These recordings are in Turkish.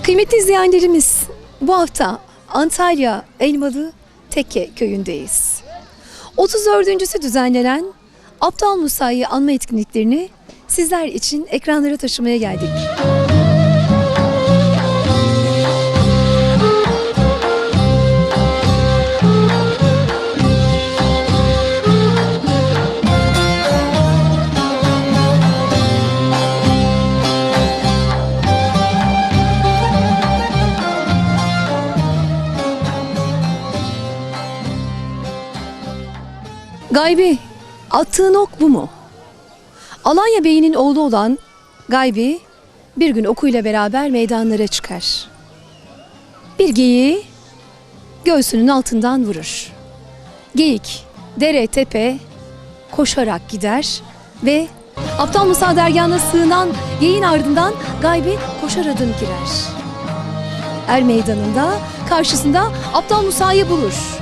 Kıymetli izleyenlerimiz, bu hafta Antalya Elmalı Tekke köyündeyiz. 34.sü düzenlenen Aptal Musa'yı anma etkinliklerini sizler için ekranlara taşımaya geldik. Gaybi, attığın ok bu mu? Alanya Bey'inin oğlu olan Gaybi bir gün okuyla beraber meydanlara çıkar. Bir geyiği göğsünün altından vurur. Geyik dere tepe koşarak gider ve Aptal Musa dergahına sığınan geyiğin ardından Gaybi koşar adım girer. Er meydanında karşısında Aptal Musa'yı bulur.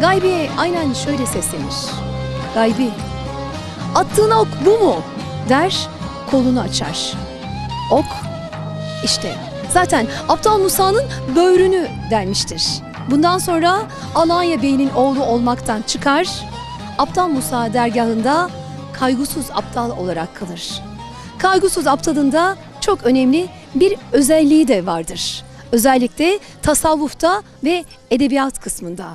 Gaybi aynen şöyle seslenir. Gaybi, attığın ok bu mu? Der, kolunu açar. Ok, işte zaten Aptal Musa'nın böğrünü delmiştir. Bundan sonra Alanya Bey'inin oğlu olmaktan çıkar, Aptal Musa dergahında kaygısız aptal olarak kalır. Kaygısız aptalın da çok önemli bir özelliği de vardır. Özellikle tasavvufta ve edebiyat kısmında.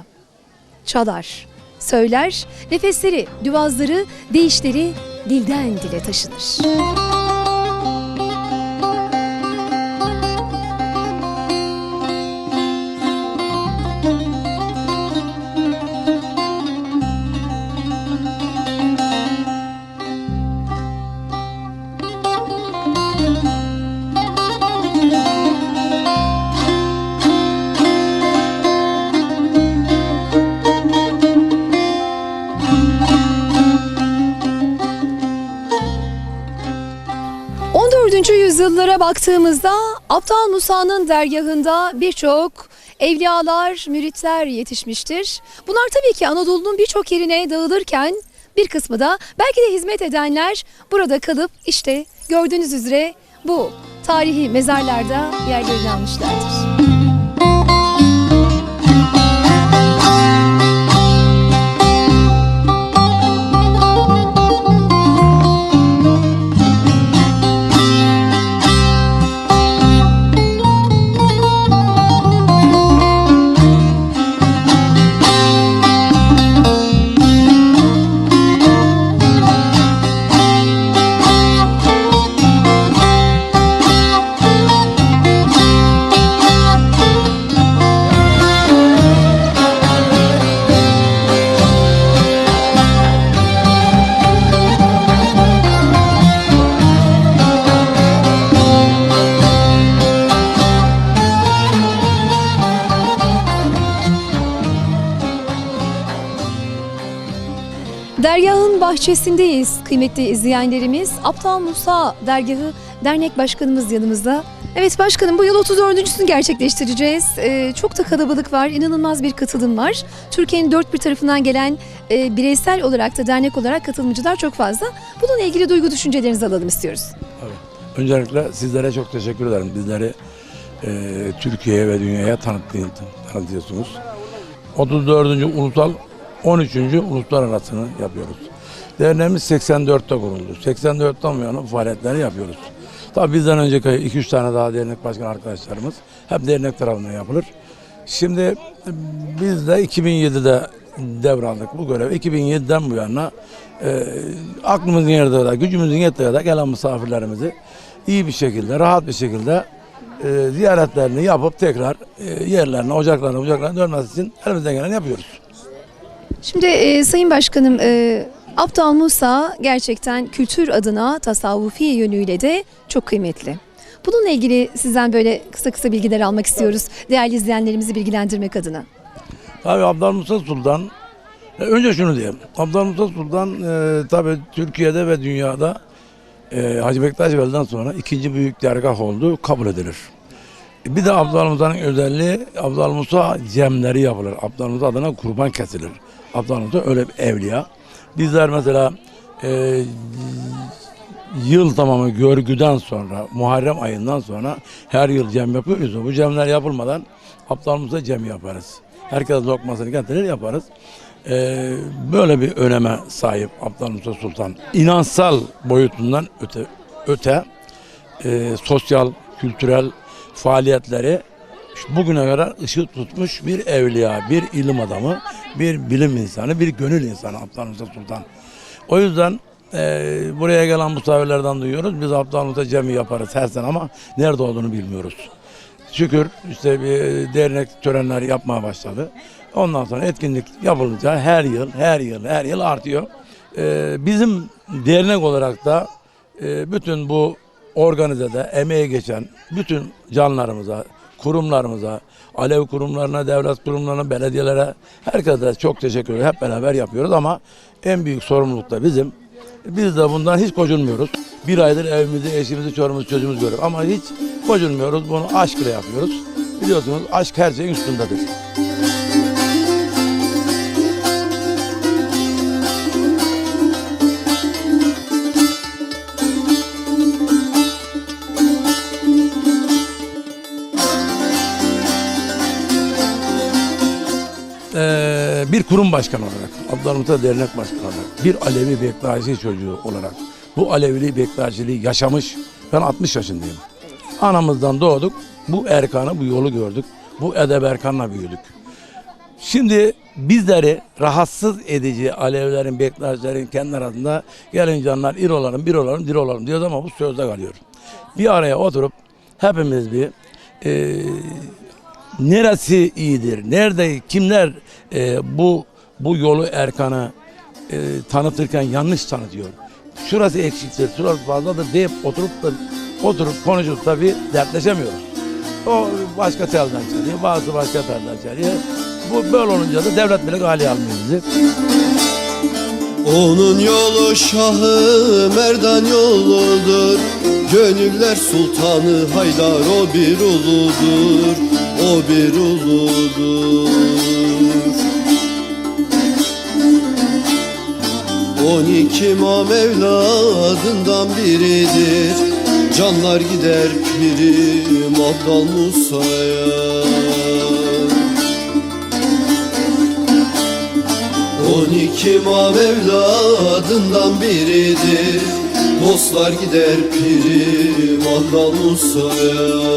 Çalar, söyler, nefesleri, düvazları, deyişleri dilden dile taşınır. 14. yüzyıllara baktığımızda Aptal Musa'nın dergahında birçok evliyalar, müritler yetişmiştir. Bunlar tabii ki Anadolu'nun birçok yerine dağılırken bir kısmı da belki de hizmet edenler burada kalıp işte gördüğünüz üzere bu tarihi mezarlarda yerlerini almışlardır. Dergahın bahçesindeyiz kıymetli izleyenlerimiz. Aptal Musa Dergahı Dernek Başkanımız yanımızda. Evet başkanım, bu yıl 34.sünü gerçekleştireceğiz. Çok da kalabalık var, inanılmaz bir katılım var. Türkiye'nin dört bir tarafından gelen bireysel olarak da dernek olarak katılımcılar çok fazla. Bununla ilgili duygu düşüncelerinizi alalım istiyoruz. Evet. Öncelikle sizlere çok teşekkür ederim. Bizleri Türkiye'ye ve dünyaya tanıtıyorsunuz. 34. Ulusal 13. Uluslararası'nı yapıyoruz. Derneğimiz 84'te kuruldu. 84'ten bu yana faaliyetleri yapıyoruz. Tabii bizden önceki 2-3 tane daha dernek başkan arkadaşlarımız hep dernek tarafından yapılır. Şimdi biz de 2007'de devraldık bu görevi. 2007'den bu yana aklımızın yerinde kadar, gücümüzün yettiği kadar gelen misafirlerimizi iyi bir şekilde, rahat bir şekilde ziyaretlerini yapıp tekrar yerlerine, ocaklarına dönmesi için elimizden geleni yapıyoruz. Şimdi Sayın Başkanım, Aptal Musa gerçekten kültür adına tasavvufi yönüyle de çok kıymetli. Bununla ilgili sizden böyle kısa bilgiler almak istiyoruz. Değerli izleyenlerimizi bilgilendirmek adına. Tabii Aptal Musa Sultan, önce şunu diyeyim. Aptal Musa Sultan tabii Türkiye'de ve dünyada Hacı Bektaş Veli'den sonra ikinci büyük dergah olduğu kabul edilir. Bir de Aptal Musa'nın özelliği, Aptal Musa cemleri yapılır. Aptal Musa adına kurban kesilir. Aptal Musa öyle bir evliya. Bizler mesela yıl tamamı görgüden sonra, Muharrem ayından sonra her yıl cem yapıyoruz. Bu cemler yapılmadan Aptal cem yaparız. Herkes lokmasını getirir yaparız. Böyle bir öneme sahip Aptal Musa Sultan. İnansal boyutundan öte sosyal, kültürel faaliyetleri bugüne kadar ışık tutmuş bir evliya, bir ilim adamı, bir bilim insanı, bir gönül insanı Aptal Musa Sultan. O yüzden buraya gelen misafirlerden duyuyoruz. Biz Aptal Musa Cemi yaparız her sene ama nerede olduğunu bilmiyoruz. Şükür işte bir dernek törenleri yapmaya başladı. Ondan sonra etkinlik yapılınca her yıl artıyor. Bizim dernek olarak da bütün bu organizede emeği geçen bütün canlarımıza, kurumlarımıza, Alev kurumlarına, devlet kurumlarına, belediyelere, herkese çok teşekkür ediyoruz. Hep beraber yapıyoruz ama en büyük sorumluluk da bizim. Biz de bundan hiç gocunmuyoruz. Bir aydır evimizi, eşimizi, çorumuzu, çocuğumuzu görüyoruz. Ama hiç gocunmuyoruz. Bunu aşkla yapıyoruz. Biliyorsunuz aşk her şeyin üstündedir. Bir kurum başkanı olarak, Aptal Musa Dernek Başkanı olarak, bir Alevi Bektaşi çocuğu olarak bu Aleviliği, Bektaşiliği yaşamış, ben 60 yaşındayım. Anamızdan doğduk, bu erkanı, bu yolu gördük, bu edeb erkanla büyüdük. Şimdi bizleri rahatsız edici Alevilerin, Bektaşilerin kendi arasında gelin canlar ir olalım, bir olalım, dir olalım diyoruz ama bu sözde kalıyor. Bir araya oturup hepimiz bir neresi iyidir, nerede, kimler bu yolu erkanı tanıtırken yanlış tanıtıyor. Şurası eksiktir, şurası fazladır deyip oturup konuşup da bir dertleşemiyoruz. O başka telden çalıyor, bazı başka telden çalıyor. Bu böyle olunca da devlet bile galiye almıyor bizi. Onun yolu şahı merdan yoludur, gönüller sultanı Haydar o bir uludur, o bir uludur. 12 imam evladından biridir, canlar gider pirim Aptal Musa'ya. 12 imam evladından biridir, dostlar gider pirim Aptal Musa'ya.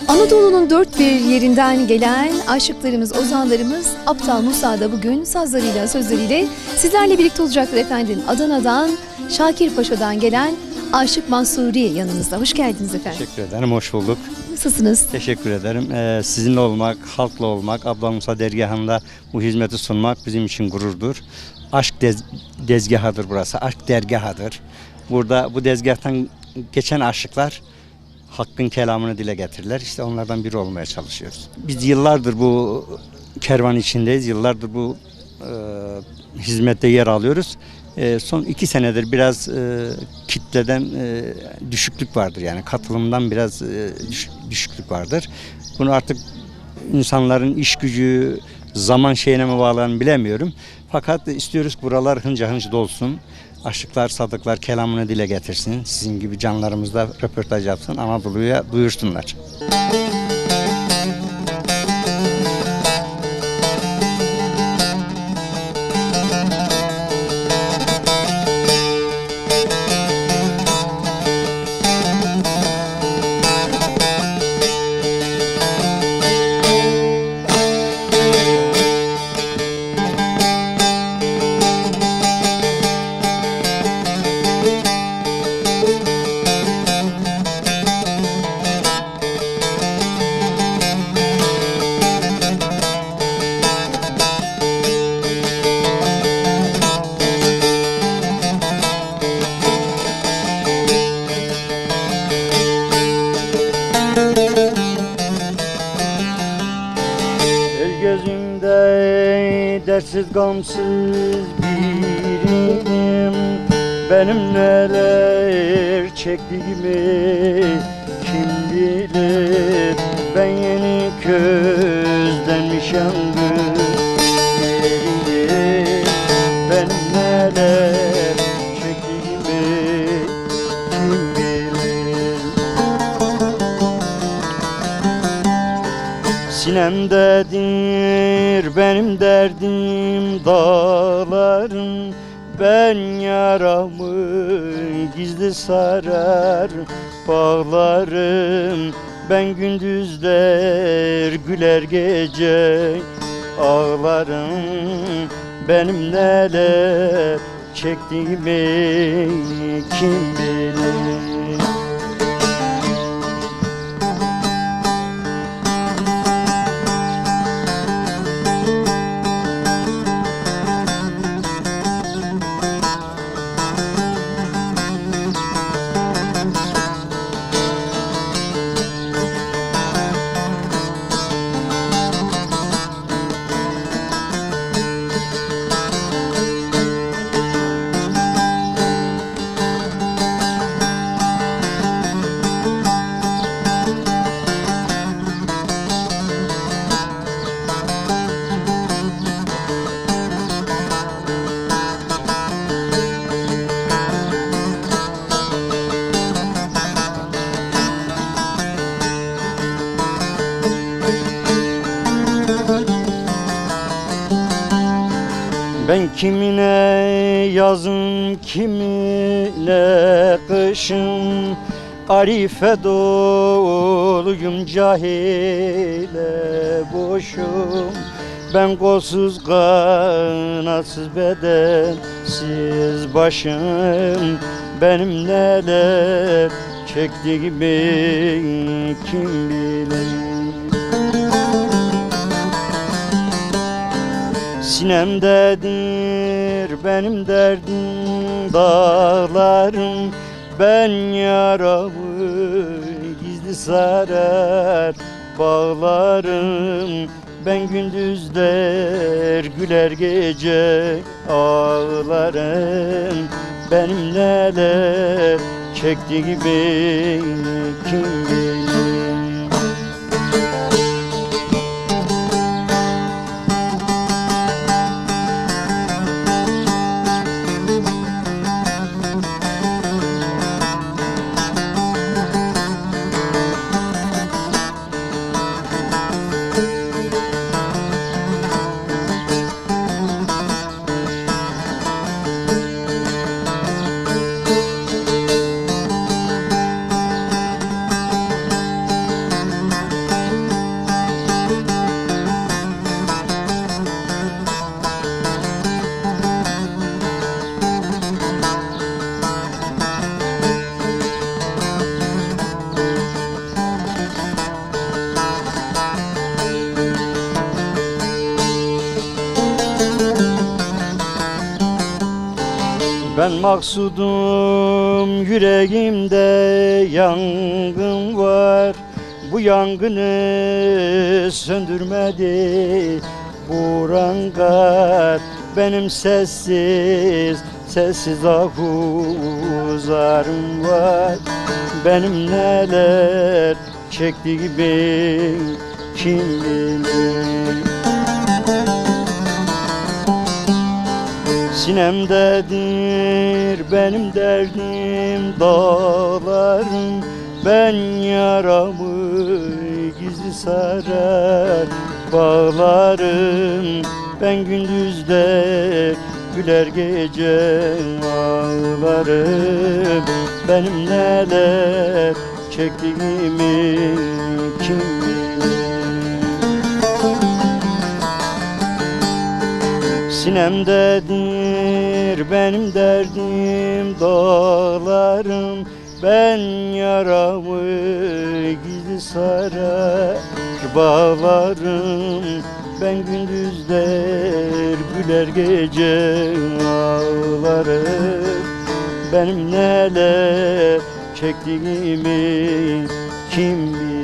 Anadolu'nun dört bir yerinden gelen aşıklarımız, ozanlarımız Aptal Musa da bugün sazlarıyla, sözleriyle sizlerle birlikte olacaktır efendim. Adana'dan, Şakirpaşa'dan gelen Aşık Mansuri yanımızda. Hoş geldiniz efendim. Teşekkür ederim, hoş bulduk. Nasılsınız? Teşekkür ederim. Sizinle olmak, halkla olmak, Aptal Musa dergahında bu hizmeti sunmak bizim için gururdur. Aşk dezgahıdır burası, aşk dergahıdır. Burada bu dezgahtan geçen aşıklar Hakk'ın kelamını dile getirirler. İşte onlardan biri olmaya çalışıyoruz. Biz yıllardır bu kervan içindeyiz. Yıllardır bu hizmette yer alıyoruz. Son 2 senedir biraz kitleden düşüklük vardır. Yani katılımdan biraz düşüklük vardır. Bunu artık insanların iş gücü, zaman şeyine mi bağlarını bilemiyorum. Fakat istiyoruz buralar hınca hınç dolsun. Aşıklar, sadıklar kelamını dile getirsin. Sizin gibi canlarımızda röportaj yapsın. Anadolu'ya duyursunlar. Dersiz gamsız birim, benim neler çektiğimi kim bilir. Ben yeni közlenmiş yangın yerim. Ben neler çektiğimi kim bilir. Sinemdedir benim derdim dağların. Ben yaramı gizli sarar bağlarım. Ben gündüzler güler gece ağlarım. Benim neler çektiğimi kim bilir. Ben kimine yazın, kimine kışın, arife doluyum, cahile boşum. Ben kolsuz kanatsız bedensiz başım. Benim neler çektiğimi kim bilir. Sinemdedir benim derdim dağlarım. Ben yaramı gizli sarar bağlarım. Ben gündüzler güler gece ağlarım. Benim neler çektiğimi kim bilir. Ben maksudum, yüreğimde yangın var. Bu yangını söndürmedi burangar. Benim sessiz ahuzarım var. Benim neler çektiğimi kim bilir. Sinemdedir benim derdim dağlarım. Ben yaramı gizli sarar bağlarım. Ben gündüzde güler gece ağlarım. Benim neler çektiğimi kim bilir. Sinemdedir benim derdim dağlarım. Ben yaramı gizli sarar bağlarım. Ben gündüzler güler gece ağlarım. Benim neler çektiğimi kim bilir.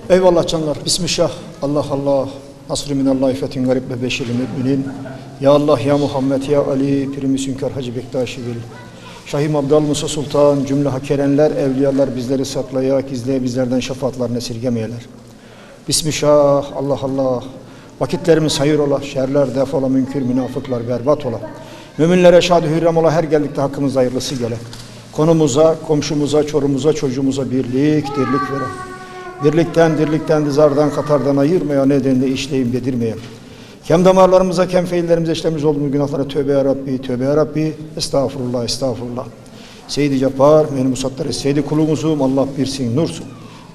Eyvallah canlar. Bismillah. Allah Allah. Nasrü minallahi fethin garib ve beşiril müminin. Ya Allah ya Muhammed ya Ali. Pir-i Sünkar Hacı Bektaşi Veli. Şahim Abdal Musa Sultan, cümle hakerenler, evliyalar bizleri saklaya, gizleye bizlerden şefaatlerini esirgemeyeler. Bismillah. Allah Allah. Vakitlerimiz hayır ola, şerler defola, münkür, münafıklar berbat ola. Müminlere şad-ı hürrem ola, her geldikte hakkımızda hayırlısı gele. Konumuza, komşumuza, çorumuza, çocuğumuza birlik, dirlik veren. Birlikten, dirlikten, dizardan, katardan ayırmaya, nedenle işleyim dedirmeye. Kem damarlarımıza, kem feillerimize işlemiş olduğumuz günahlara tövbe ya Rabbi, tövbe ya Rabbi, estağfurullah, estağfurullah. Seyyid-i Cappar, beni musattar et, Seyyid-i kulumuzum, Allah birsin, nursun.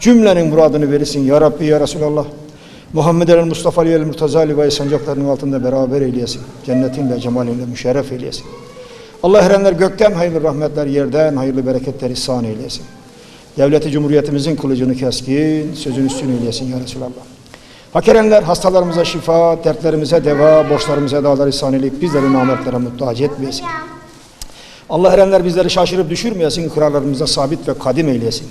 Cümlenin muradını verirsin ya Rabbi, ya Resulallah. Muhammed el-Mustafa el-Murtaza Ali sancaklarının altında beraber eyleyesin. Cennetinle, cemalinle müşerref eyleyesin. Allah erenler gökten hayırlı rahmetler, yerden hayırlı bereketler ihsan eyleyesin. Devleti Cumhuriyetimizin kılıcını keskin, sözün üstün eyleyesin ya Resulallah. Hak erenler hastalarımıza şifa, dertlerimize deva, borçlarımıza dağlar ihsan eyleyip bizleri namertlere muhtaç etmeyesin. Allah erenler bizleri şaşırıp düşürmeyesin, kurallarımıza sabit ve kadim eyleyesin.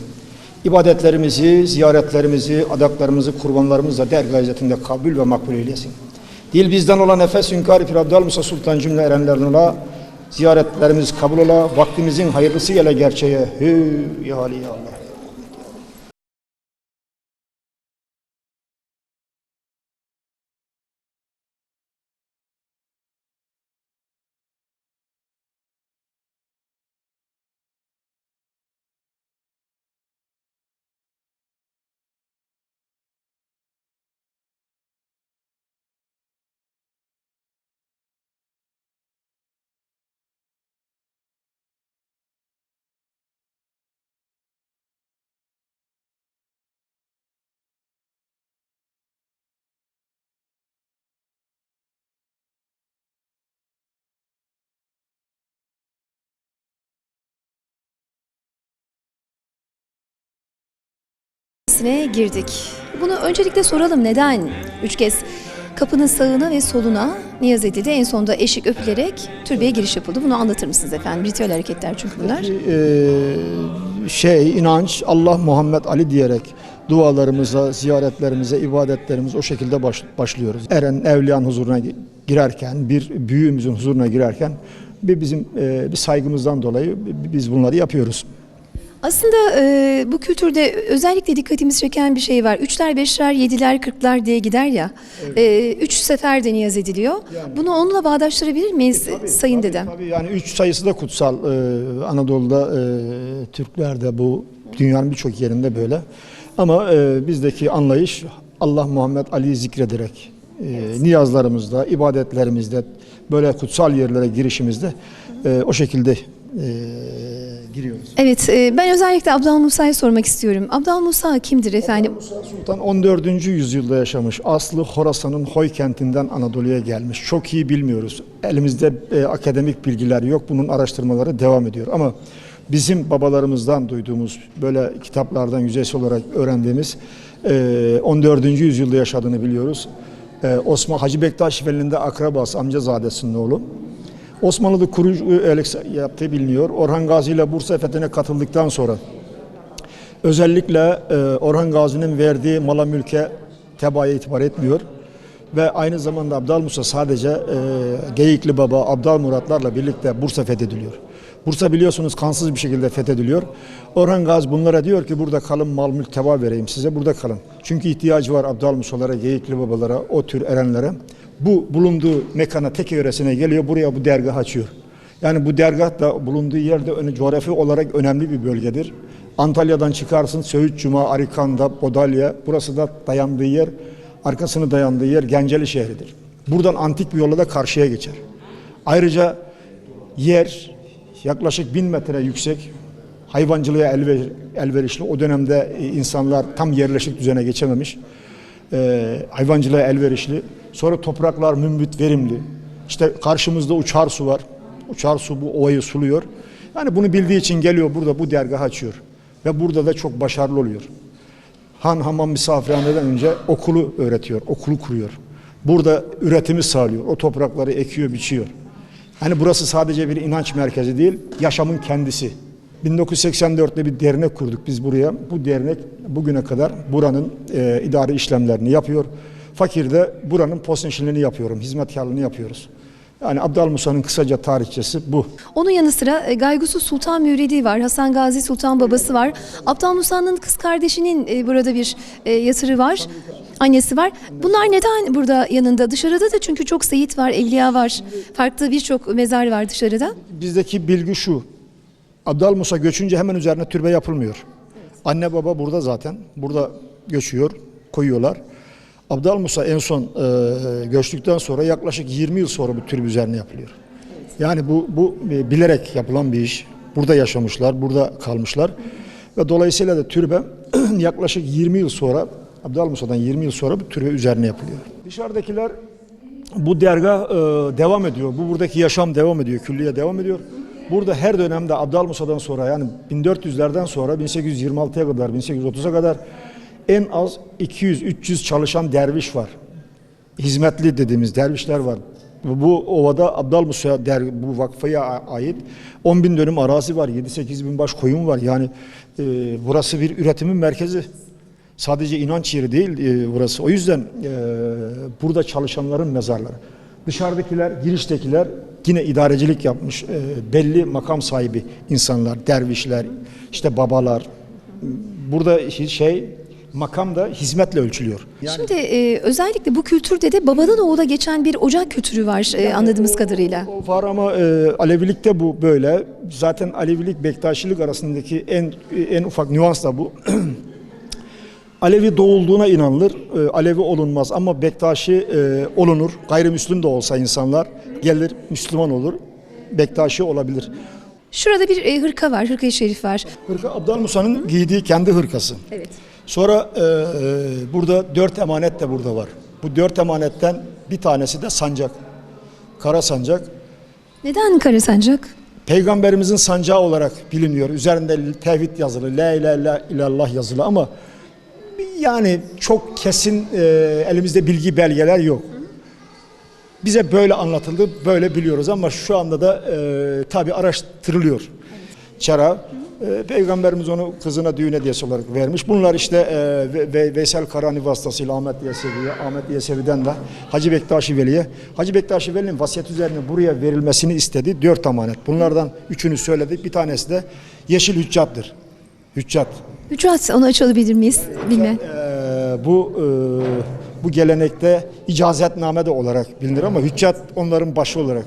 İbadetlerimizi, ziyaretlerimizi, adaklarımızı, kurbanlarımızla dergâh izzetinde kabul ve makbul eylesin. Dil bizden olan nefes hünkâr-ı Pir Abdal Musa Sultan cümle erenlerin ola, ziyaretlerimiz kabul ola, vaktimizin hayırlısı gele gerçeğe. Hü ya Ali ya Allah. Girdik. Bunu öncelikle soralım, neden 3 kez kapının sağına ve soluna niyaz edildi, en sonunda eşik öpülerek türbeye giriş yapıldı? Bunu anlatır mısınız efendim? Ritüel hareketler çünkü bunlar. İnanç, Allah, Muhammed, Ali diyerek dualarımıza, ziyaretlerimize, ibadetlerimize o şekilde başlıyoruz. Eren, evliyanın huzuruna girerken, bir büyüğümüzün huzuruna girerken bizim bir saygımızdan dolayı biz bunları yapıyoruz. Aslında bu kültürde özellikle dikkatimizi çeken bir şey var. 3'ler, 5'ler, 7'ler, 40'lar diye gider ya. 3 seferde niyaz ediliyor. Yani, bunu onunla bağdaştırabilir miyiz Sayın Dedem? Tabii yani 3 sayısı da kutsal. Anadolu'da, Türklerde, bu dünyanın birçok yerinde böyle. Ama bizdeki anlayış Allah, Muhammed, Ali'yi zikrederek niyazlarımızda, ibadetlerimizde, böyle kutsal yerlere girişimizde o şekilde giriyoruz. Evet, ben özellikle Abdal Musa'ya sormak istiyorum. Abdal Musa kimdir efendim? Abdal Musa Sultan 14. yüzyılda yaşamış. Aslı Horasan'ın Hoy kentinden Anadolu'ya gelmiş. Çok iyi bilmiyoruz. Elimizde akademik bilgiler yok. Bunun araştırmaları devam ediyor. Ama bizim babalarımızdan duyduğumuz, böyle kitaplardan yüzeysel olarak öğrendiğimiz 14. yüzyılda yaşadığını biliyoruz. Osman Hacı Bektaşi Veli'nin de akrabası, amcazadesinin oğlu. Osmanlı'da kurucu yaptığı biliniyor. Orhan Gazi ile Bursa fethine katıldıktan sonra özellikle Orhan Gazi'nin verdiği mala mülke tebaaya itibar etmiyor. Ve aynı zamanda Abdal Musa sadece Geyikli Baba, Abdal Muratlarla birlikte Bursa fethediliyor. Bursa biliyorsunuz kansız bir şekilde fethediliyor. Orhan Gazi bunlara diyor ki burada kalın, mal mülk teba vereyim size, burada kalın. Çünkü ihtiyacı var Abdal Musa'lara, Geyikli Babalara, o tür erenlere. Bu bulunduğu mekana, Teke yöresine geliyor, buraya bu dergah açıyor. Yani bu dergah da bulunduğu yerde coğrafi olarak önemli bir bölgedir. Antalya'dan çıkarsın, Söğüt Cuma, Arikan'da, Bodalya, burası da dayandığı yer, arkasını dayandığı yer Genceli şehridir. Buradan antik bir yolla da karşıya geçer. Ayrıca yer yaklaşık 1000 metre yüksek, hayvancılığa elverişli. O dönemde insanlar tam yerleşik düzene geçememiş. Hayvancılığa elverişli. Sonra topraklar mümbit, verimli. İşte karşımızda uçar su var. Uçar su bu ovayı suluyor. Yani bunu bildiği için geliyor burada bu dergahı açıyor. Ve burada da çok başarılı oluyor. Han, hamam, misafirhaneden önce okulu öğretiyor, okulu kuruyor. Burada üretimi sağlıyor. O toprakları ekiyor, biçiyor. Hani burası sadece bir inanç merkezi değil, yaşamın kendisi. 1984'te bir dernek kurduk biz buraya. Bu dernek bugüne kadar buranın idari işlemlerini yapıyor. Fakirde buranın postenşinliğini yapıyorum, hizmetkarlığını yapıyoruz. Yani Abdal Musa'nın kısaca tarihçesi bu. Onun yanı sıra Gaygusu Sultan Müridi var, Hasan Gazi Sultan babası var. Abdal Musa'nın kız kardeşinin burada bir yatırı var, annesi var. Bunlar neden burada yanında? Dışarıda da çünkü çok seyit var, evliya var, farklı birçok mezar var dışarıda. Bizdeki bilgi şu, Abdal Musa göçünce hemen üzerine türbe yapılmıyor. Anne baba burada zaten, burada göçüyor, koyuyorlar. Abdal Musa en son göçtükten sonra yaklaşık 20 yıl sonra bu türbe üzerine yapılıyor. Yani bu bilerek yapılan bir iş. Burada yaşamışlar, burada kalmışlar. Ve dolayısıyla da türbe yaklaşık 20 yıl sonra, Abdal Musa'dan 20 yıl sonra bu türbe üzerine yapılıyor. Dışarıdakiler, bu dergah devam ediyor. Buradaki yaşam devam ediyor, külliye devam ediyor. Burada her dönemde Abdal Musa'dan sonra, yani 1400'lerden sonra 1826'ya kadar, 1830'a kadar en az 200-300 çalışan derviş var. Hizmetli dediğimiz dervişler var. Bu ovada Abdal Musa bu vakfaya ait 10 bin dönüm arazi var. 7-8 bin baş koyun var. Yani burası bir üretimin merkezi. Sadece inanç yeri değil burası. O yüzden burada çalışanların mezarları. Dışarıdakiler, giriştekiler yine idarecilik yapmış. Belli makam sahibi insanlar, dervişler, işte babalar. Burada makam da hizmetle ölçülüyor. Yani, Şimdi özellikle bu kültürde de babadan oğula geçen bir ocak kültürü var anladığımız kadarıyla. o var ama Alevilikte bu böyle. Zaten Alevilik, Bektaşilik arasındaki en ufak nüans da bu. Alevi doğulduğuna inanılır, Alevi olunmaz ama Bektaşi olunur. Gayrimüslim de olsa insanlar gelir, Müslüman olur, Bektaşi olabilir. Şurada bir hırka var, hırka-i şerif var. Hırka Abdal Musa'nın giydiği kendi hırkası. Evet. Sonra burada 4 emanet de burada var. Bu 4 emanetten bir tanesi de sancak. Kara sancak. Neden kara sancak? Peygamberimizin sancağı olarak biliniyor. Üzerinde tevhid yazılı, la ilahe illallah yazılı ama yani çok kesin elimizde bilgi belgeler yok. Bize böyle anlatıldı, böyle biliyoruz ama şu anda da tabii araştırılıyor. Çara, Peygamberimiz onu kızına düğün hediyesi olarak vermiş. Bunlar işte Veysel Karani vasıtasıyla Ahmet Yesevi'ye, Ahmet Yesevi'den de Hacı Bektaşi Veli'ye. Hacı Bektaşi Veli'nin vasiyet üzerine buraya verilmesini istedi. 4 emanet. Bunlardan 3'ünü söyledi. Bir tanesi de Yeşil Hüccat'tır. Hüccat. Hüccat, onu açabilir miyiz? Bilmem. Bu gelenekte icazetname de olarak bilinir ama hüccat onların başı olarak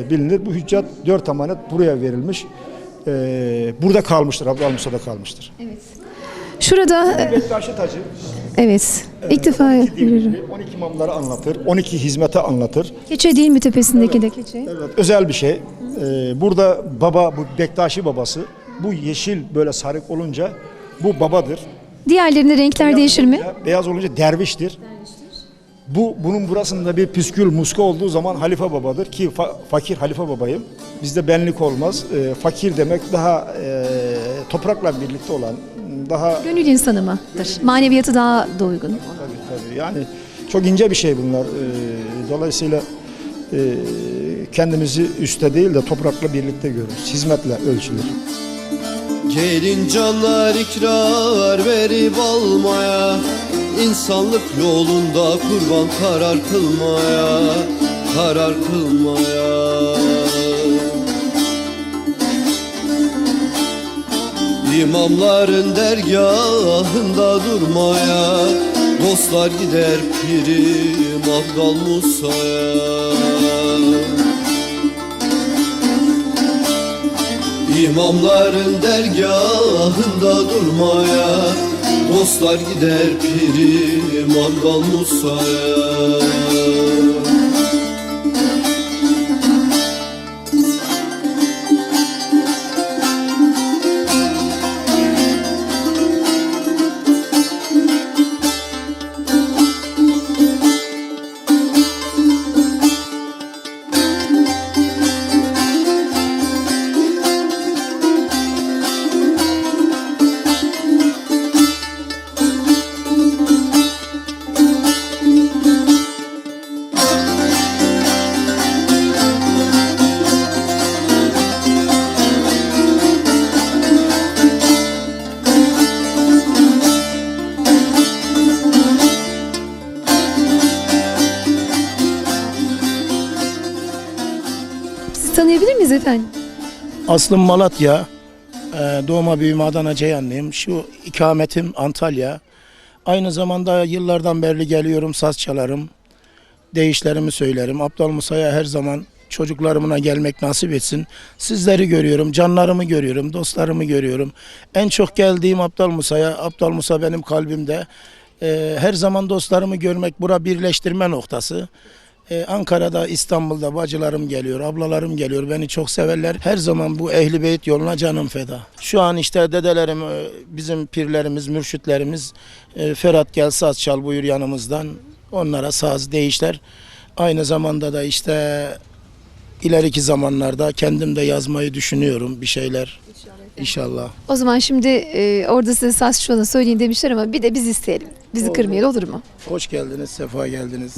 bilinir. Bu hüccat 4 emanet buraya verilmiş. Burada kalmıştır, Abdal Musa'da kalmıştır. Evet. Şurada, Bektaşi tacı. evet, ilk defa görüyorum. 12 imamları anlatır, 12 hizmete anlatır. Keçe değil mi tepesindeki de keçe? Evet, özel bir şey. Burada baba, bu Bektaşi babası, bu yeşil böyle sarık olunca bu babadır. Diğerlerinde renkler değişir mi? Beyaz olunca derviştir. Bunun burasında bir püskül muska olduğu zaman halife babadır ki fakir halife babayım. Bizde benlik olmaz. Fakir demek daha toprakla birlikte olan, daha Gönül insanı mıdır? Maneviyatı daha da uygun. tabii yani çok ince bir şey bunlar. Dolayısıyla kendimizi üstte değil de toprakla birlikte görürüz. Hizmetle ölçülür. Gelin canlar ikrar verip almaya, İnsanlık yolunda kurban karar kılmaya, karar kılmaya. İmamların dergahında durmaya, dostlar gider pirim Abdal Musa'ya. İmamların dergahında durmaya, dostlar gider pirim Abdal Musa'ya. efendim? Aslım Malatya, doğma büyüme Adana Ceyhanlıyım. Şu ikametim Antalya. Aynı zamanda yıllardan beri geliyorum, saz çalarım. Deyişlerimi söylerim. Abdal Musa'ya her zaman çocuklarımına gelmek nasip etsin. Sizleri görüyorum, canlarımı görüyorum, dostlarımı görüyorum. En çok geldiğim Abdal Musa'ya, Abdal Musa benim kalbimde. Her zaman dostlarımı görmek, bura birleştirme noktası. Ankara'da, İstanbul'da bacılarım geliyor, ablalarım geliyor, beni çok severler. Her zaman bu Ehl-i Beyt yoluna canım feda. Şu an işte dedelerim, bizim pirlerimiz, mürşitlerimiz, Ferhat gel saz çal buyur yanımızdan. Onlara saz deyişler. Aynı zamanda da işte ileriki zamanlarda kendim de yazmayı düşünüyorum bir şeyler. İnşallah. O zaman şimdi orada size saz şunu söyleyin demişler ama bir de biz isteyelim. Bizi kırmayın, olur mu? Hoş geldiniz, sefa geldiniz.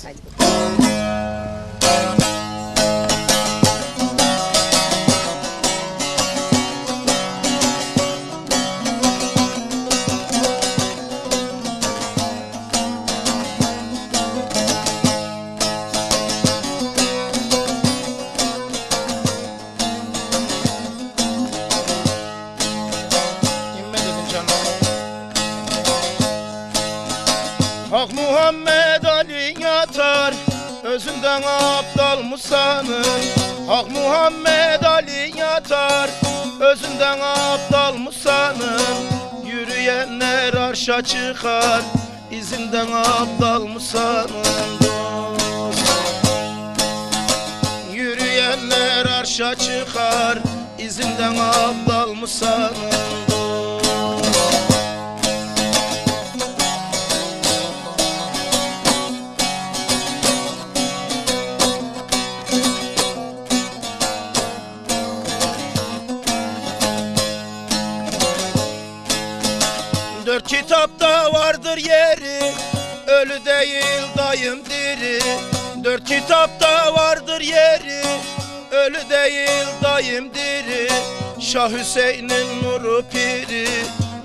Hak Muhammed Ali yatar özünden Abdal Musa'nın. Hak Muhammed Ali yatar özünden Abdal Musa'nın. Yürüyenler arşa çıkar izinden Abdal Musa'nın. Yürüyenler arşa çıkar izinden Abdal Musa'nın. Dört kitapta vardır yeri, ölü değil dayım diri. Dört kitapta vardır yeri, ölü değil dayım diri. Şah Hüseyin'in nuru piri,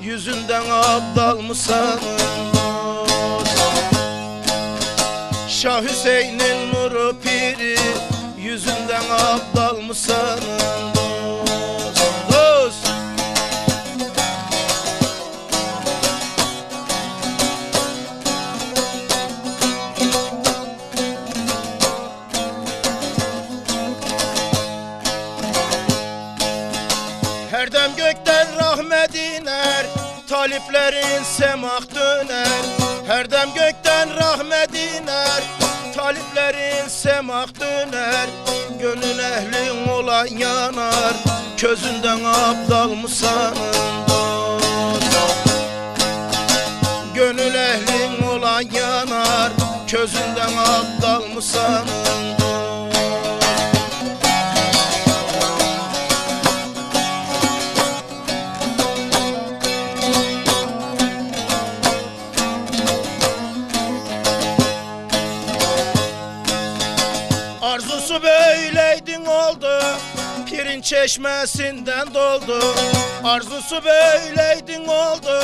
yüzünden Abdal Musa'nın. Şah Hüseyin'in nuru piri, yüzünden Abdal Musa'nın. Her dem gökten rahmet iner, taliplerin semak döner. Her dem gökten rahmet iner, taliplerin semak döner. Gönül ehlin olan yanar, közünden Abdal Musa'nın dost. Gönül ehlin olan yanar, közünden Abdal Musa'nın dost. Arzusu böyleydin oldu, pirin çeşmesinden doldu. Arzusu böyleydin oldu,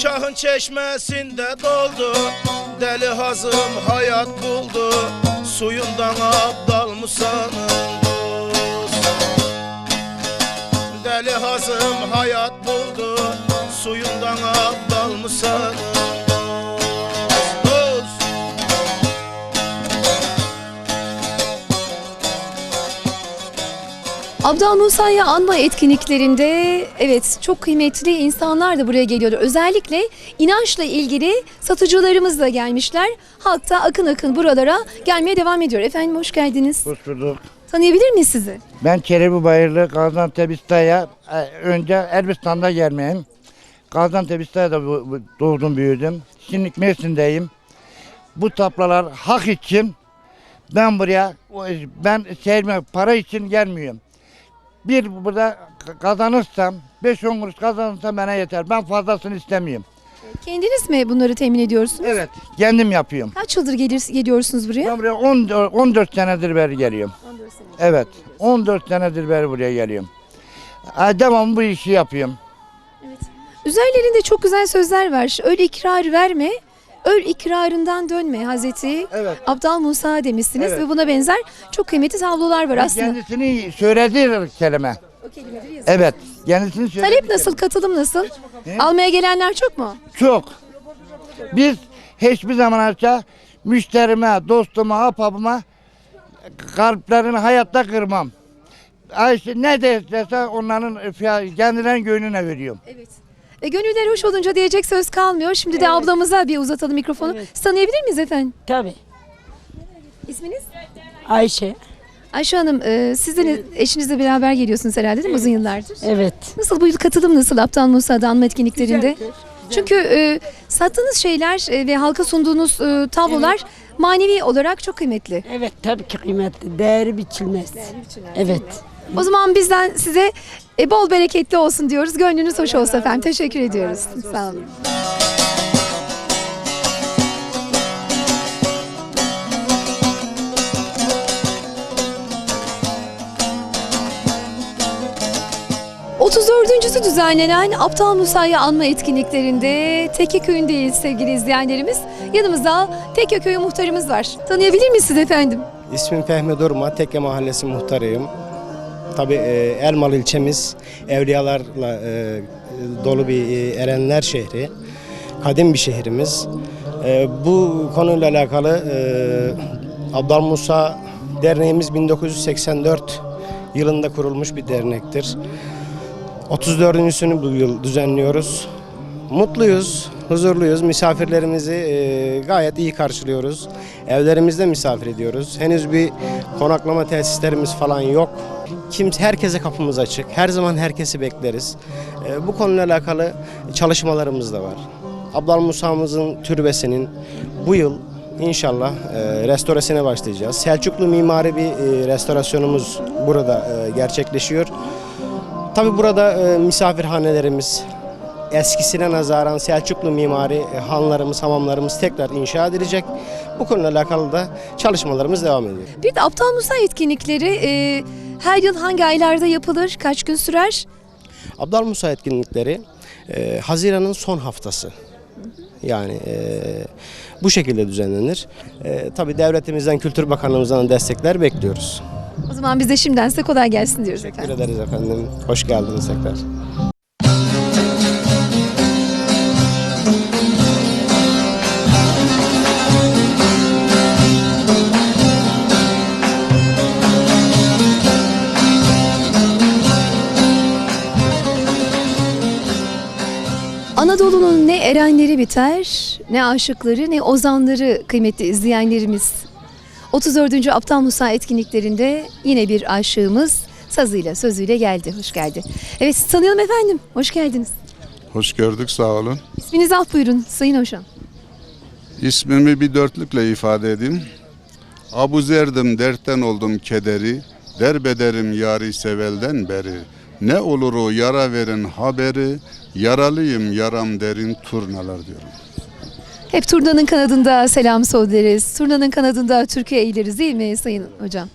şahın çeşmesinde doldu. Deli hazım hayat buldu, suyundan Abdal Musa'nın dost. Deli hazım hayat buldu, suyundan Abdal Musa'nın. Abdal Musa'yı anma etkinliklerinde evet çok kıymetli insanlar da buraya geliyorlar. Özellikle inançla ilgili satıcılarımız da gelmişler. Halk da akın akın buralara gelmeye devam ediyor. Efendim hoş geldiniz. Hoş bulduk. Tanıyabilir miyiz sizi? Ben Çelebi Bayırlı, Gaziantep İstaya. Önce Elbistan'da gelmeyeyim. Gaziantep İstaya'da doğdum büyüdüm. Şimdi Mersin'deyim. Bu taplalar hak için ben buraya para için gelmiyorum. Bir burada kazanırsam 5-10 kuruş kazanırsam bana yeter. Ben fazlasını istemiyorum. Kendiniz mi bunları temin ediyorsunuz? Evet, kendim yapıyorum. Kaç yıldır geliyorsunuz buraya? Ben buraya 14 senedir beri geliyorum. 14 sene. Evet, 14 senedir beri buraya geliyorum. Devamlı bu işi yapıyorum. Evet. Üzerlerinde çok güzel sözler var. Öyle ikrar verme, öl ikrarından dönme Hazreti Evet. Abdal Musa demişsiniz Evet. ve buna benzer çok kıymetli tablolar var aslında. Kendisini söylediği kelime. Evet. Kendisini söylediği Talep nasıl, katılım nasıl? Almaya gelenler çok mu? Çok. Biz hiçbir zaman aşağı müşterime, dostuma, ahbabıma kalplerini hayatta kırmam. Ayşe ne derse onların kendilerinin gönlüne veriyorum. Evet. Gönüller hoş olunca diyecek söz kalmıyor. Şimdi de ablamıza bir uzatalım mikrofonu. Siz tanıyabilir miyiz efendim? Tabii. İsminiz? Ayşe. Ayşe Hanım, siz de eşinizle beraber geliyorsunuz herhalde değil mi uzun yıllardır? Evet. Nasıl bu yıl katılım nasıl Abdal Musa'da anma etkinliklerinde? Güzeldir. Çünkü sattığınız şeyler ve halka sunduğunuz tablolar manevi olarak çok kıymetli. Evet tabii ki kıymetli. Değeri biçilmez. Evet. O zaman bizden size bol bereketli olsun diyoruz. Gönlünüz hoş olsun efendim. Teşekkür ediyoruz. Sağ olun. ...34.'sü düzenlenen Abdal Musa'yı anma etkinliklerinde Tekke Köyü'ndeyiz sevgili izleyenlerimiz. Yanımızda Tekke Köyü muhtarımız var. Tanıyabilir miyiz siz efendim? İsmim Fehmi Durma, Tekke Mahallesi muhtarıyım. Tabii Elmalı ilçemiz evliyalarla dolu bir Erenler şehri. Kadim bir şehrimiz. Bu konuyla alakalı Abdal Musa Derneğimiz 1984 yılında kurulmuş bir dernektir. 34.sünü bu yıl düzenliyoruz. Mutluyuz, huzurluyuz. Misafirlerimizi gayet iyi karşılıyoruz. Evlerimizde misafir ediyoruz. Henüz bir konaklama tesislerimiz falan yok. Herkese kapımız açık. Her zaman herkesi bekleriz. Bu konuyla alakalı çalışmalarımız da var. Abdal Musa'mızın türbesinin bu yıl İnşallah restoresine başlayacağız. Selçuklu mimari bir restorasyonumuz burada gerçekleşiyor. Tabii burada misafirhanelerimiz, eskisine nazaran Selçuklu mimari hanlarımız, hamamlarımız tekrar inşa edilecek. Bu konuyla alakalı da çalışmalarımız devam ediyor. Bir de Abdal Musa etkinlikleri her yıl hangi aylarda yapılır? Kaç gün sürer? Abdal Musa etkinlikleri Haziran'ın son haftası. Yani bu şekilde düzenlenir. Tabii devletimizden, Kültür Bakanlığımızdan destekler bekliyoruz. O zaman biz de şimdiden size kolay gelsin diyoruz Teşekkür efendim. ederiz efendim. Hoş geldiniz tekrar. Anadolu'nun ne erenleri biter, ne aşıkları, ne ozanları kıymetli izleyenlerimiz. 34. Abdal Musa etkinliklerinde yine bir aşığımız sazıyla, sözüyle geldi. Hoş geldi. Evet, sizi tanıyalım efendim. Hoş geldiniz. Hoş gördük, sağ olun. İsminizi af buyurun Sayın Hocam. İsmimi bir dörtlükle ifade edeyim. Abu Zerdim dertten oldum kederi, derbederim yari sevelden beri. Ne olur o yara verin haberi, yaralıyım yaram derin turnalar diyorum. Hep turnanın kanadında selam söyleriz. Turnanın kanadında Türkiye eğiliriz değil mi Sayın Hocam?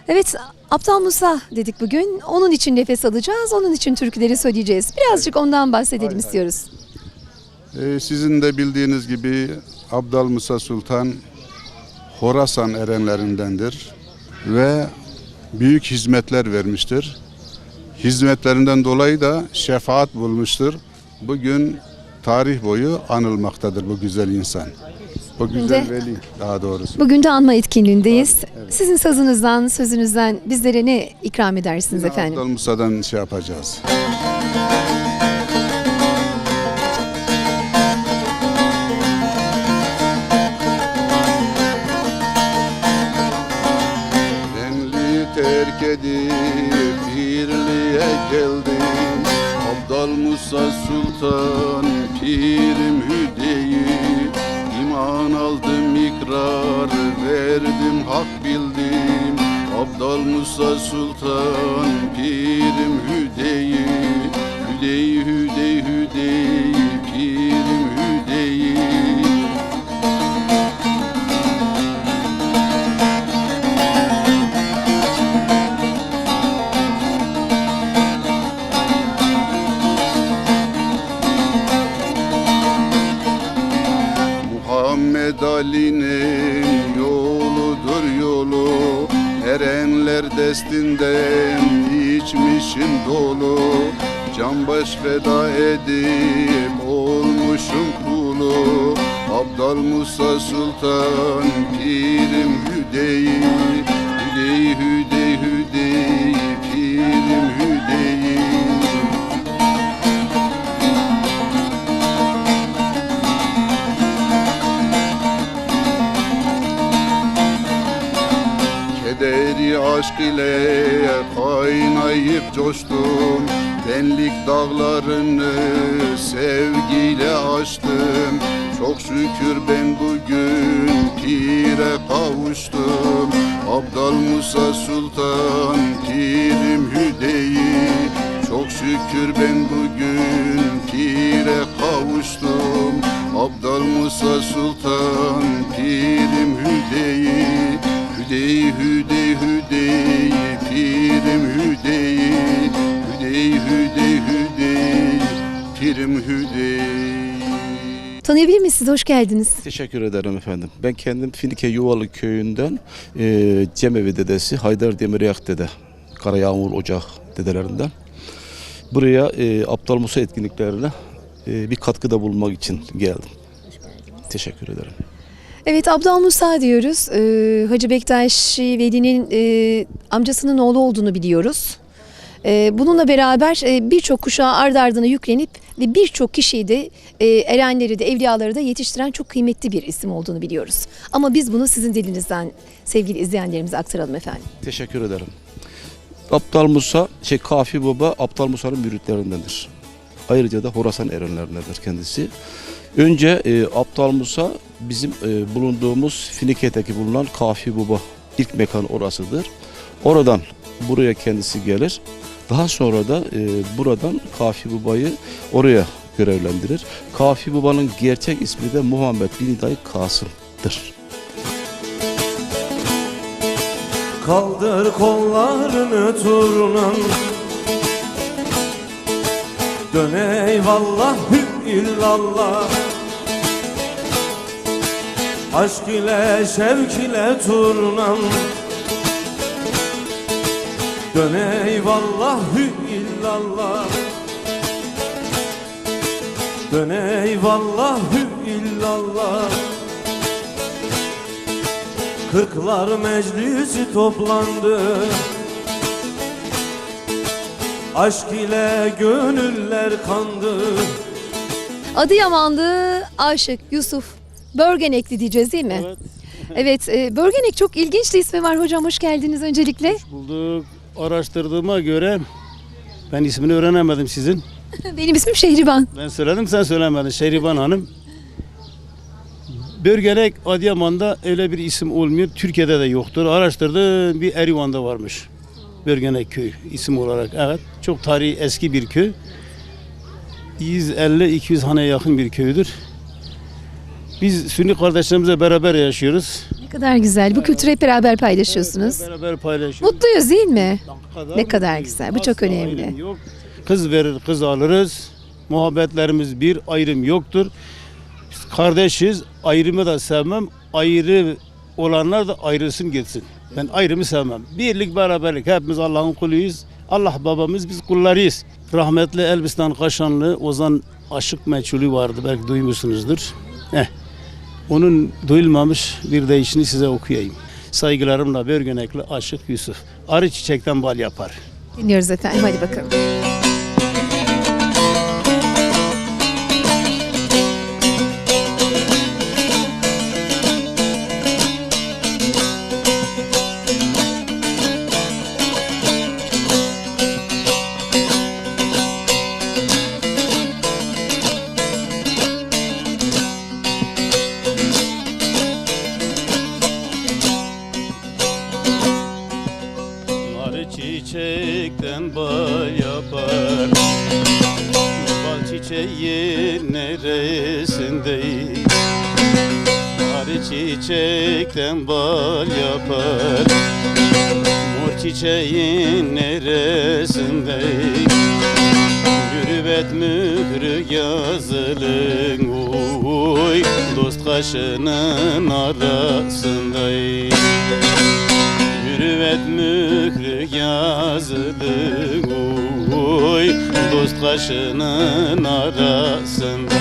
Evet, Abdal Musa dedik bugün. Onun için nefes alacağız, onun için türküleri söyleyeceğiz. Birazcık ondan bahsedelim istiyoruz. Sizin de bildiğiniz gibi Abdal Musa Sultan Horasan erenlerindendir ve büyük hizmetler vermiştir. Hizmetlerinden dolayı da şefaat bulmuştur. Bugün tarih boyu anılmaktadır bu güzel insan. Bu güzel veli daha doğrusu. Bugün de anma etkinliğindeyiz. Sizin sazınızdan, sözünüzden bizlere ne ikram edersiniz efendim? Abdal Musa'dan şey yapacağız. Benli terk edip pirliğe geldim. Abdal Musa Sultan pirim hüdeyim. İman aldım ikrar verdim hak bildim. Abdal Musa Sultan pirim hüdeyi. Hüdeyi hüdeyi hüdeyi pirim hüdeyi. Ali'nin yoludur yolu. Erenler destinden içmişim dolu. Canbaş feda edip olmuşum kulu. Abdal Musa Sultan pirim Hüdeyi. Hüdeyi Hüdeyi Hüdeyi pirim Hüdeyi. Kederi aşk ile kaynayıp coştum. Benlik dağlarını sevgiyle aştım. Çok şükür ben bugün pire kavuştum. Abdal Musa Sultan pirim Hüdeyi. Çok şükür ben bugün pire kavuştum. Abdal Musa Sultan pirim Hüdeyi. Hüdeyi Hüdeyi Hüdeyi pirim Hüdeyi. Hüdeyi Hüdeyi Hüdeyi pirim Hüdeyi. Tanıyabilir miyiz sizi? Hoş geldiniz. Teşekkür ederim efendim. Ben kendim Finike Yuvalı köyünden Cemevi dedesi Haydar Demiriyak dede, Karayağmur Ocak dedelerinden. Buraya Abdal Musa etkinliklerine bir katkıda bulunmak için geldim. Teşekkür ederim. Evet, Abdal Musa diyoruz. Hacı Bektaşi Veli'nin amcasının oğlu olduğunu biliyoruz. Bununla beraber birçok kuşağı ardı ardına yüklenip ve birçok kişiyi de erenleri de evliyaları da yetiştiren çok kıymetli bir isim olduğunu biliyoruz. Ama biz bunu sizin dilinizden sevgili izleyenlerimize aktaralım efendim. Teşekkür ederim. Abdal Musa, Kafi Baba Abdal Musa'nın müritlerindendir. Ayrıca da Horasan erenlerindendir kendisi. Önce Abdal Musa bizim bulunduğumuz Finike'deki bulunan Kafi Baba ilk mekan orasıdır. Oradan buraya kendisi gelir. Daha sonra da buradan Kafi Baba'yı oraya görevlendirir. Kafi Baba'nın gerçek ismi de Muhammed bin İday Kasım'dır. Kaldır kollarını turnam, dön eyvallah hü illallah. Aşk ile şevk ile turnam, dön eyvallah hü illallah. Dön eyvallah hü illallah. Kırklar meclisi toplandı, aşk ile gönüller kandı. Adıyamanlı Aşık Yusuf Börgenekli diyeceğiz değil mi? Evet. Evet, Börgenek çok ilginç bir ismi var hocam. Hoş geldiniz öncelikle. Hoş bulduk. Araştırdığıma göre ben ismini öğrenemedim sizin. Benim ismim Şehriban. Ben söyledim, sen söylemedin. Şehriban Hanım. Börgenek Adıyaman'da öyle bir isim olmuyor. Türkiye'de de yoktur. Araştırdım, bir Erivan'da varmış. Börgenek köy isim olarak. Evet. Çok tarihi eski bir köy. 150-200 haneye yakın bir köydür. Biz Sünni kardeşlerimizle beraber yaşıyoruz. Ne kadar güzel. Bu kültürü hep beraber paylaşıyorsunuz. Beraber paylaşıyoruz. Mutluyuz değil mi? Ne kadar güzel. Bu çok önemli. Yok. Kız verir, kız alırız. Muhabbetlerimiz bir, ayrım yoktur. Biz kardeşiz. Ayrımı da sevmem. Ayrı olanlar da ayrılsın gitsin. Ben ayrımı sevmem. Birlik, beraberlik. Hepimiz Allah'ın kuluyuz. Allah babamız, biz kullarıyız. Rahmetli Elbistan Kaşanlı Ozan Aşık Meçhulü vardı. Belki duymuşsunuzdur. Onun duyulmamış bir deyişini size okuyayım. Saygılarımla Börgenekli Aşık Yusuf. Arı çiçekten bal yapar. Dinliyoruz efendim. Hadi bakalım. Çiçekten bal yapar, bal çiçeği neresindeyim? Arı çiçekten bal yapar, mor çiçeğin neresindeyim? Mürüvvet mührü yazılın, oy dost kaşının arasında. Mürüvvet mührü yazılı oy, dost kaşının arasında.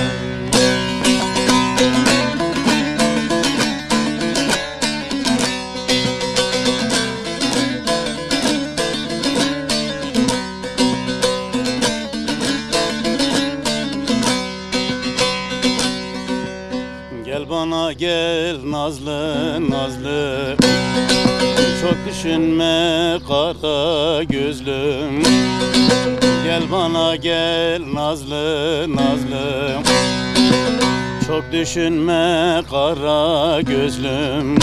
Gel bana gel nazlı nazlı, çok düşünme kara gözlüm. Gel bana gel nazlı nazlı, çok düşünme kara gözlüm.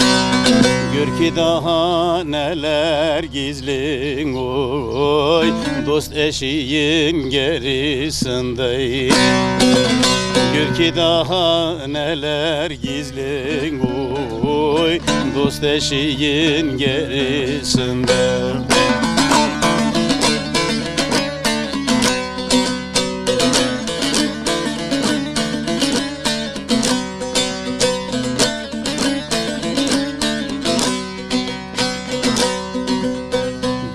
Gör ki daha neler gizlin oy, dost eşiğin gerisinde. Gör ki daha neler gizlin oy, dost eşiğin gerisinde.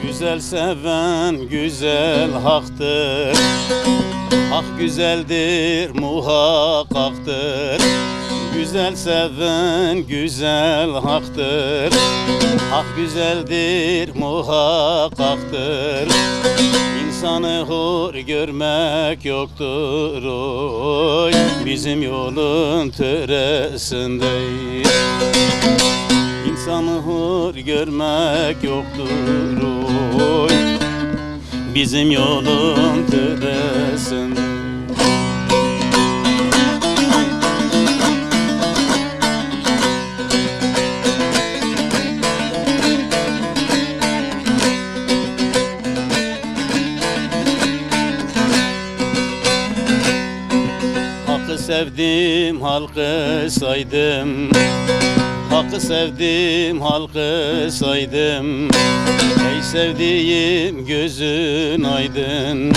Güzel seven güzel haktır, hak güzeldir muhakkaktır. Güzel seven güzel haktır, hak güzeldir muhakkaktır. İnsanı hor görmek yoktur oy, bizim yolun töresinde. İnsanı hor görmek yoktur oy, bizim yolun töresinde. Hakkı sevdim, halkı saydım. Hakkı sevdim, halkı saydım. Ey sevdiğim gözün aydın,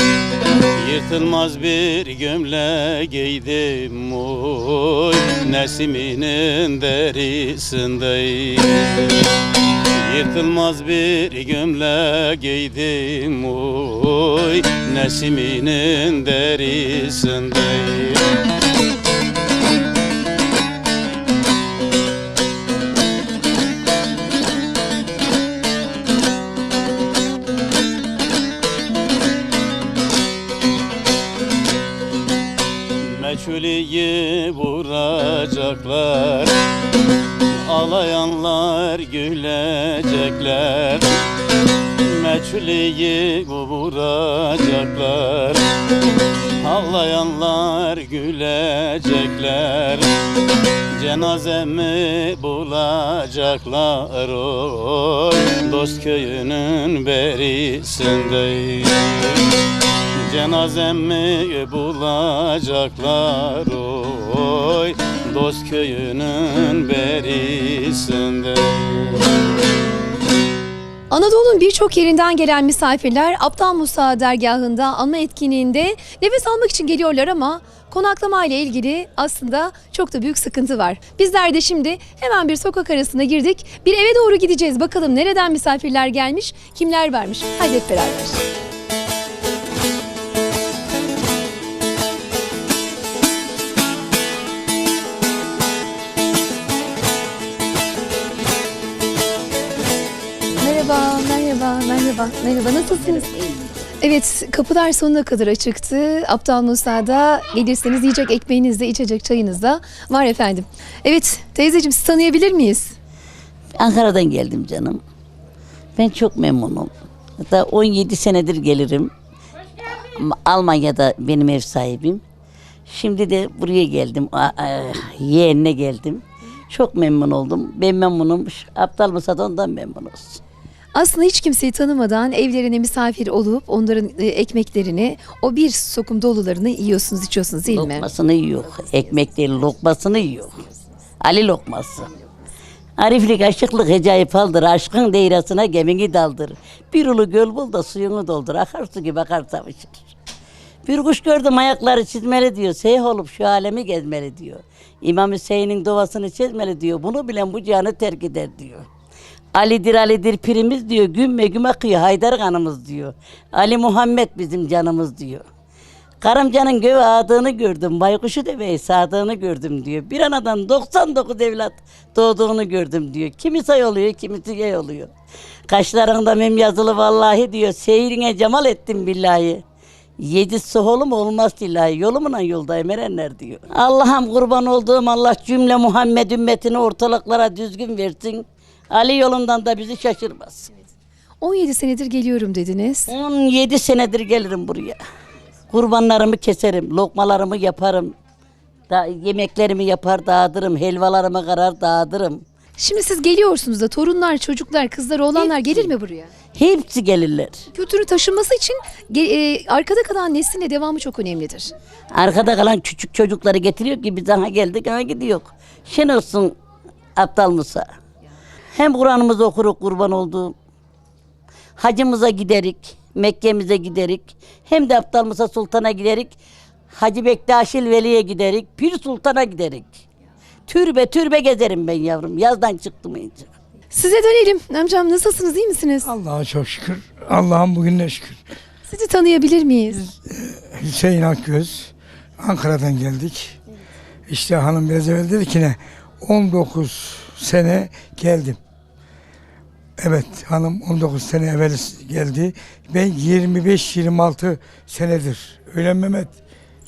yırtılmaz bir gömlek giydim oy, Nesiminin derisinde. Yırtılmaz bir gömlek giydim oy, Nesiminin derisinde. Meçhuliyi vuracaklar, ağlayanlar gülecekler. Meçhuliyi vuracaklar, ağlayanlar gülecekler. Cenazemi bulacaklar oy, dost köyünün berisinde. Cenazemi bulacaklar oy, dost köyünün berisinde. Anadolu'nun birçok yerinden gelen misafirler Aptal Musa dergahında anma etkinliğinde nefes almak için geliyorlar ama konaklama ile ilgili aslında çok da büyük sıkıntı var. Bizler de şimdi hemen bir sokak arasına girdik. Bir eve doğru gideceğiz. Bakalım nereden misafirler gelmiş, kimler varmış. Haydi hep beraber. Merhaba. Nasılsınız? Evet, kapılar sonuna kadar açıktı. Aptal Musa'da gelirseniz yiyecek ekmeğiniz de, içecek çayınız da var efendim. Evet, teyzeciğim sizi tanıyabilir miyiz? Ankara'dan geldim canım. Ben çok memnunum. Hatta 17 senedir gelirim. Almanya'da benim ev sahibim. Şimdi de buraya geldim. Yeğenine geldim. Çok memnun oldum. Ben memnunum. Aptal Musa'dan ondan memnunuz. Aslında hiç kimseyi tanımadan evlerine misafir olup onların ekmeklerini, o bir sokum dolularını yiyorsunuz, içiyorsunuz değil mi? Lokmasını yiyor. Ekmek değil, lokmasını yiyor. Ali lokması. Ariflik, aşıklık hecayip haldır. Aşkın deyrasına gemini daldır. Bir ulu göl bul da suyunu doldur. Akarsu gibi akar savuşur. Bir kuş gördüm ayakları çizmeli diyor. Seyh olup şu alemi gezmeli diyor. İmam Hüseyin'in duasını çizmeli diyor. Bunu bilen bu cihanı terk eder diyor. Ali'dir pirimiz diyor. Gümme güme akıyor Haydar kanımız diyor. Ali Muhammed bizim canımız diyor. Karımcanın göğe ağdığını gördüm. Baykuşu deveyi sağdığını gördüm diyor. Bir anadan 99 evlat doğduğunu gördüm diyor. Kimisi ay oluyor, kimisi yay oluyor. Kaşlarında mem yazılı vallahi diyor. Seyrine cemal ettim billahi. 7 soholum olmaz illahi. Yolumla yoldayım erenler diyor. Allah'ım kurban olduğum Allah cümle Muhammed ümmetini ortalıklara düzgün versin. Ali yolundan da bizi şaşırmaz. 17 senedir geliyorum dediniz. 17 senedir gelirim buraya. Kurbanlarımı keserim, lokmalarımı yaparım. Yemeklerimi yapar dağıtırım, helvalarımı karar dağıtırım. Şimdi siz geliyorsunuz da torunlar, çocuklar, kızlar, oğlanlar gelir mi buraya? Hepsi gelirler. Kültürün taşınması için arkada kalan nesline devamı çok önemlidir. Arkada kalan küçük çocukları getiriyor ki biz daha geldik ama gidiyor. Şen olsun Aptal Musa. Hem Kur'an'ımızı okuruk kurban olduğum. Hacımıza giderik, Mekke'mize giderik. Hem de Aptal Musa Sultan'a giderik. Hacı Bektaşil Veli'ye giderik. Pir Sultan'a giderik. Türbe gezerim ben yavrum. Yazdan çıktım iyice. Size dönelim. Amcam nasılsınız, iyi misiniz? Allah'a çok şükür. Allah'ın bugününe şükür. Sizi tanıyabilir miyiz? Hüseyin Akgöz. Ankara'dan geldik. İşte hanım biraz evvel dedi ki ne? 19 sene geldim. Evet, hanım 19 sene evvel geldi. Ben 25-26 senedir. Öyle mi Mehmet?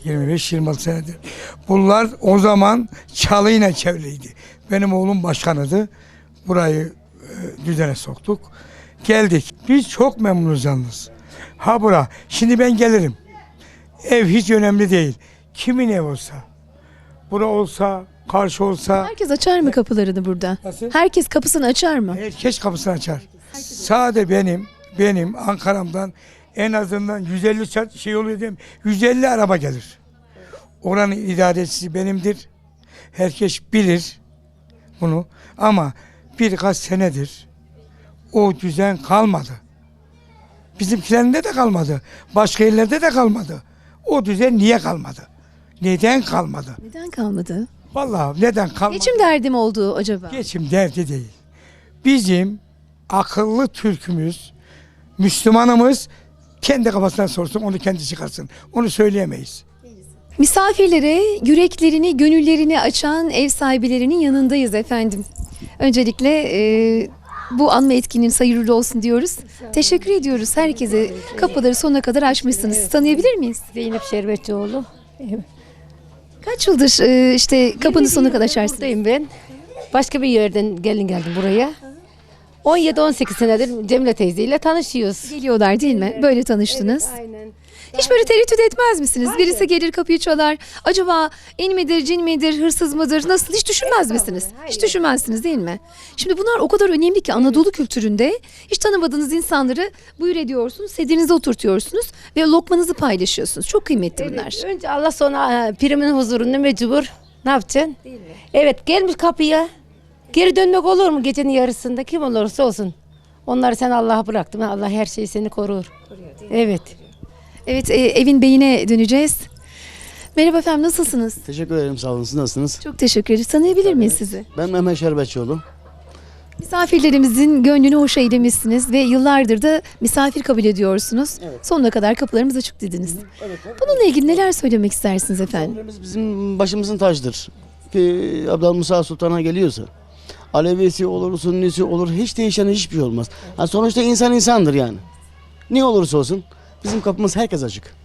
25-26 senedir. Bunlar o zaman çalıyla çevreliydi. Benim oğlum başkanıydı. Burayı düzene soktuk. Geldik. Biz çok memnunuz yalnız. Ha bura. Şimdi ben gelirim. Ev hiç önemli değil. Kimin ev olsa. Bura olsa, karşı olsa. Herkes açar mı kapılarını burada? Nasıl? Herkes kapısını açar mı? Herkes kapısını açar. Sade benim Ankara'mdan en azından 150 şey oluyor diyeyim, 150 araba gelir. Oranın idarecisi benimdir. Herkes bilir bunu. Ama birkaç senedir o düzen kalmadı. Bizimkilerinde de kalmadı. Başka yerlerde de kalmadı. O düzen niye kalmadı? Neden kalmadı? Neden kalmadı? Vallahi neden kalmadı? Geçim derdi mi oldu acaba? Geçim derdi değil. Bizim akıllı Türk'ümüz, Müslümanımız kendi kafasından sorsun, onu kendi çıkarsın. Onu söyleyemeyiz. Misafirlere yüreklerini, gönüllerini açan ev sahiplerinin yanındayız efendim. Öncelikle bu anma etkinliğin hayırlı olsun diyoruz. Teşekkür ediyoruz herkese. Kapıları sonuna kadar açmışsınız. Tanıyabilir miyiz? Zeynep Şerbetçioğlu. Kaç yıldır işte kapının sonuna kadar açarsınız? Ben. Başka bir yerden geldim buraya. 17-18 senedir Cemile teyzeyle tanışıyoruz. Geliyorlar değil mi? Böyle tanıştınız. Evet, aynen. Hiç böyle tereddüt etmez misiniz? Birisi gelir kapıyı çalar. Acaba in midir, cin midir, hırsız mıdır, nasıl? Hiç düşünmez misiniz? Hiç düşünmezsiniz değil mi? Şimdi bunlar o kadar önemli ki Anadolu kültüründe hiç tanımadığınız insanları buyur ediyorsunuz, sedrinize oturtuyorsunuz ve lokmanızı paylaşıyorsunuz. Çok kıymetli bunlar. Evet, önce Allah sonra pirimin huzurunda mecbur. Ne yapacaksın? Değil mi? Evet, gelmiş kapıya. Geri dönmek olur mu gecenin yarısında? Kim olursa olsun. Onları sen Allah'a bıraktın. Allah her şeyi seni korur. Evet. Evet, evin beyine döneceğiz. Merhaba efendim, nasılsınız? Teşekkür ederim, sağ olun. Siz nasılsınız? Çok teşekkür ederiz. Tanıyabilir miyiz sizi? Ben Mehmet Şerbetçioğlu. Misafirlerimizin gönlünü hoş eylemişsiniz ve yıllardır da misafir kabul ediyorsunuz. Evet. Sonuna kadar kapılarımız açık dediniz. Evet. Bununla ilgili neler söylemek istersiniz efendim? Misafirlerimiz bizim başımızın tacıdır. Ki Abdal Musa Sultan'a geliyorsa, Alevisi olur, Sünnisi olur, hiç değişen hiçbir şey olmaz. Yani sonuçta insan insandır yani. Ne olursa olsun bizim kapımız herkes açık.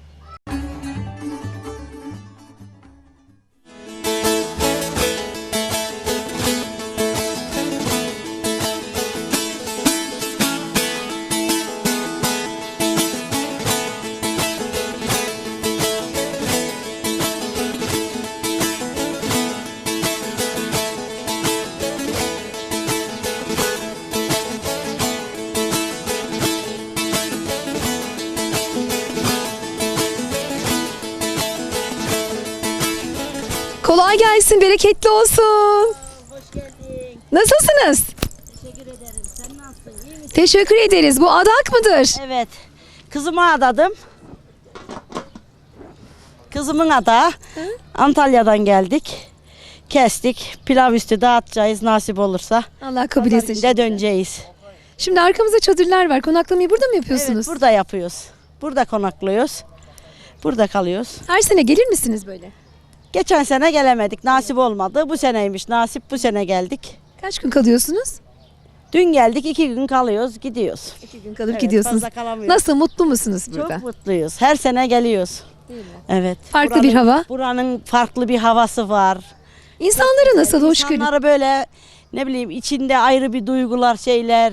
Kolay gelsin, bereketli olsun. Hoş geldin. Nasılsınız? Teşekkür ederim. Sen nasılsın? İyi misin? Teşekkür ederiz. Bu adak mıdır? Evet. Kızımı adadım. Kızımın adı. Antalya'dan geldik. Kestik. Pilav üstü dağıtacağız nasip olursa. Allah kabul etsin. De döneceğiz. Şimdi arkamızda çadırlar var. Konaklamayı burada mı yapıyorsunuz? Evet, burada yapıyoruz. Burada konaklıyoruz. Burada kalıyoruz. Her sene gelir misiniz böyle? Geçen sene gelemedik. Nasip olmadı. Bu seneymiş nasip. Bu sene geldik. Kaç gün kalıyorsunuz? Dün geldik. 2 gün kalıyoruz. Gidiyoruz. 2 gün kalıp gidiyorsunuz. Fazla kalamıyoruz. Nasıl, mutlu musunuz burada? Çok mutluyuz. Her sene geliyoruz. Değil mi? Evet. Farklı bir hava. Buranın farklı bir havası var. İnsanları nasıl, hoşgörü? İnsanları böyle ne bileyim içinde ayrı bir duygular, şeyler.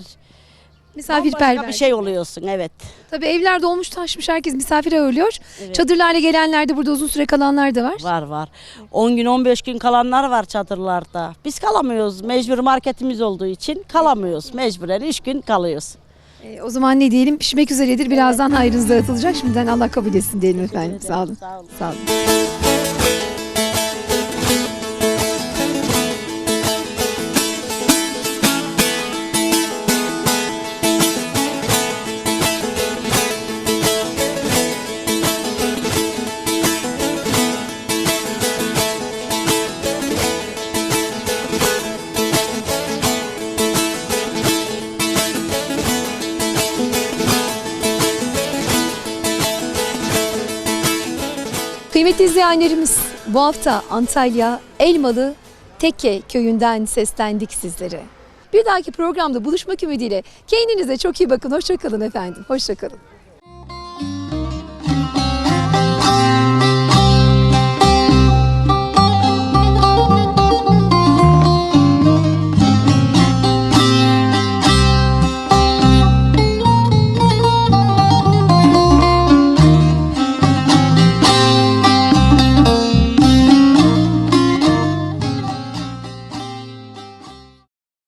Misafirperver. Bambaşka bir şey oluyorsun, evet. Tabii evler dolmuş taşmış, herkes misafir ağırlıyor. Çadırlarla gelenler de, burada uzun süre kalanlar da var. Var. 10 gün 15 gün kalanlar var çadırlarda. Biz kalamıyoruz. Mecbur marketimiz olduğu için kalamıyoruz. Mecburen 3 gün kalıyoruz. O zaman ne diyelim, pişmek üzeredir. Birazdan hayrınız dağıtılacak. Şimdiden Allah kabul etsin diyelim efendim. Sağ olun. Sağ olun. Kıymetli izleyenlerimiz, bu hafta Antalya Elmalı Tekke köyünden seslendik sizlere. Bir dahaki programda buluşmak ümidiyle kendinize çok iyi bakın. Hoşça kalın efendim. Hoşça kalın.